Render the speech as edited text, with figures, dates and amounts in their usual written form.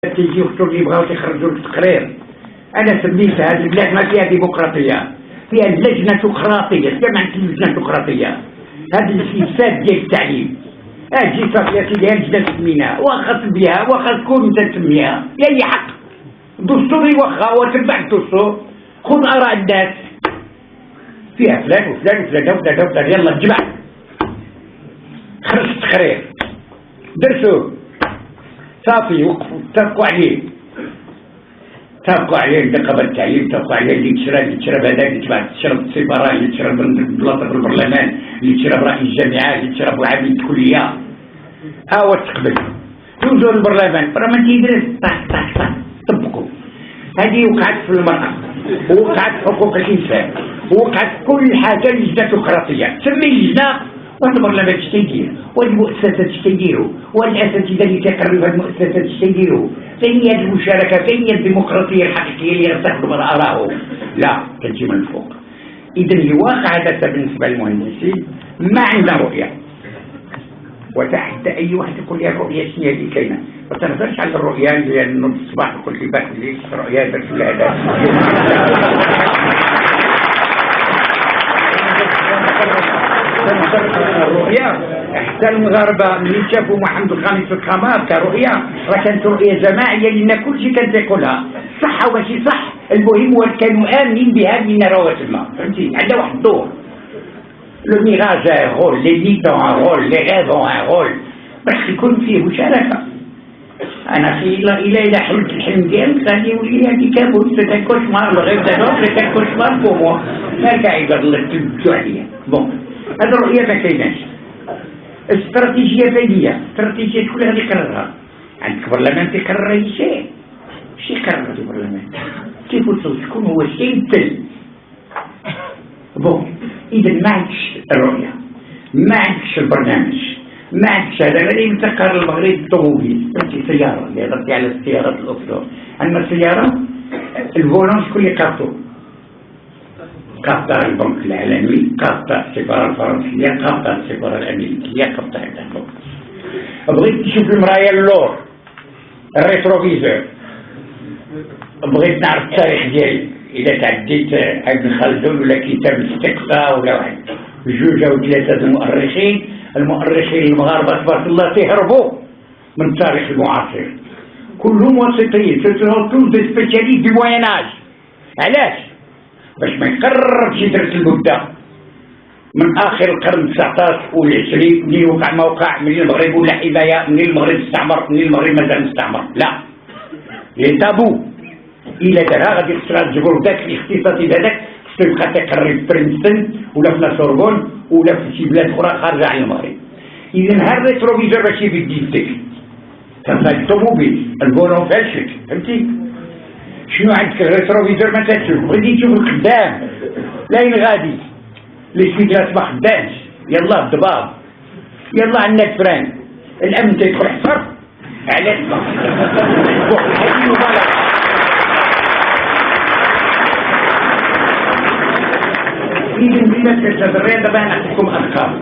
تيجي وقت اللي بغاو تيخرجوا التقرير. انا سميت هذه البلاد ما فيها ديمقراطيه، فيها اللجنه الديمقراطيه. سمعت اللجنه الديمقراطيه هذه الفساد ديال التعليم. اجي صافي يا سيدي اللجنه تسمينا واخا تبيها واخا تكون انت تسميها يا اي حق دستوري، واخا وتبع الدستور خذ اراء الناس فيها فلان وفلان وفلان وفلان وفلان، يلا تجمع خرج التقرير درسوه صافي وقفوا اتفقوا عليه نقابة التعليم، اتفقوا عليه اللي تشرب هذاك اللي تشرب السفارة، اللي تشرب بلاطة في البرلمان، اللي تشرب رئيس الجامعة، اللي تشرب عميد الكلية. هو تقبل يوزوا البرلمان تيدرس طاح طبقوا. هذه وقعت في المرأة، ووقعت في حقوق الإنسان، ووقعت في كل حاجة لجنة ديمقراطية. تسمي اللجنة والبرلمان اش تيدير، والمؤسسات اش تيديروا، والاساتذه اللي تيقرروا هذه المؤسسات اش تيديروا. فين هي المشاركه؟ فين هي الديمقراطيه الحقيقيه اللي غتخدم اراءهم؟ لا، كتجي من الفوق. اذا الواقع هذا بالنسبه للمهندسين ما عندنا رؤيه، وتحدى اي واحد يقول لي الرؤيه شنو اللي كاينه. ما تنهضرش على الرؤيه ديال نوض الصباح نقول لي باك الليل الرؤيه درت لها هذا. الرؤية حتى المغاربة ملي شافوا محمد الخامس في الخمار كرؤية راه كانت رؤية جماعية، لأن كلشي كان تيقولها صح وماشي صح. المهم هو كانوا آمنين بها من نراوات الماء، فهمتي؟ عندها واحد الدور. لو ميراج ان رول، لي ميتون ان رول، لي غيف ان رول، باش يكون فيه مشاركة. أنا إلى حلمت الحلم ديالك غادي يولي لي هادي كابوس، سيت ان كوشمار. لو غيف دابا سيت ان كوشمار بور موا، ما كاع يقدر الله تبدو عليا. بون هذا الرؤية ما كايناش. الاستراتيجية فين؟ الاستراتيجية شكون اللي غادي يقررها؟ عندك برلمان تيقرر أي شيء. شي يقرر البرلمان؟ كيف شكون هو الشيء يمثل؟ بون إذا ما عندكش الرؤية، ما عندكش البرنامج، ما عندكش هذا. غادي يمتكر المغرب الطوموبيل، فهمتي؟ سيارة اللي هضرتي على السيارات الأخرى. عندنا السيارة الفولون شكون اللي قابطو؟ قابطة البنك العالمي، قابطة السفارة الفرنسية، قابطة السفارة الأمريكية، قابطة هذا. بغيت تشوف المرايا اللور، الريتروفيزور، بغيت نعرف التاريخ ديالي. إذا تعديت ابن خلدون ولا كتاب الاستقصاء ولا واحد جوج أو ثلاثة المؤرخين المغاربة تبارك الله تهربوا من التاريخ المعاصر، كلهم وسطيين، توز دي سبيسياليست دي مويناج. علاش؟ باش ما يقربش يدرس المدة من آخر القرن 19 والعشرين منين وقع ما وقع، منين المغرب ولا حماية، منين المغرب استعمر، منين المغرب مازال مستعمر. لا، لي تابو إلا دارها غادي خصنا تجبرو داك الاختصاصي هذاك، خصو يبقى تيقري في برينستون ولا في لاسوربون ولا في شي بلاد أخرى خارجة عن المغرب. إذا ها الريتروفيزور ماشي بيدي يديك، كنصايب الطوموبيل الفولون فالشك، فهمتي؟ شنو عندك الريتروفيزور ما تشوف، غادي تشوف القدام لاين غادي، لي سويدراس ما خدامش، يلا الضباب، يلا عندنا الفران، الأمن تيدخل حصر، علاش ما؟ هذه مبالغة. إذا بلا تهضري دابا نعطيكم أرقام.